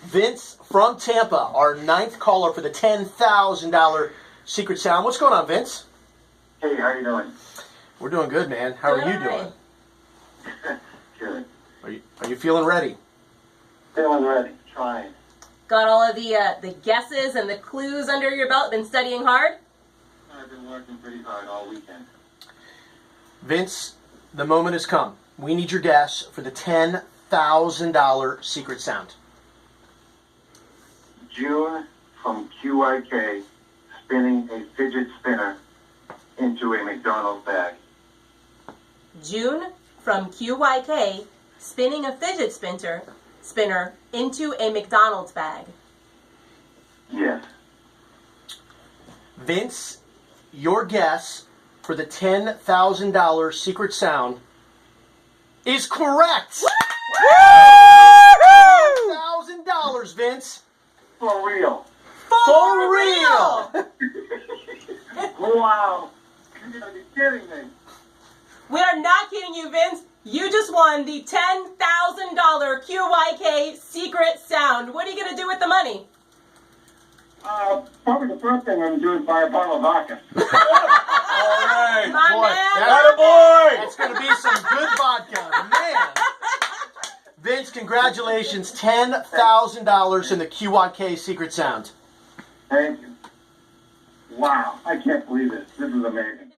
Vince from Tampa, our ninth caller for the $10,000 Secret Sound. What's going on, Vince? Hey, how you doing? We're doing good, man. How are you doing? Good. Are you feeling ready? Feeling ready. Trying. Got all of the guesses and the clues under your belt? Been studying hard? I've been working pretty hard all weekend. Vince, the moment has come. We need your guess for the $10,000 Secret Sound. June from QYK spinning a fidget spinner into a McDonald's bag. June from QYK spinning a fidget spinner into a McDonald's bag. Yes. Vince, your guess for the $10,000 Secret Sound is correct. $10,000, Vince. For real. For real. Wow. You gotta be kidding me. We are not kidding you, Vince. You just won the $10,000 QYK Secret Sound. What are you going to do with the money? Probably the first thing I'm going to do is buy a bottle of vodka. All right. My Boy, man. That's going to be some good vodka. Man. Vince, congratulations. $10,000 in the QYK Secret Sound. Thank you. Wow. I can't believe it. This is amazing.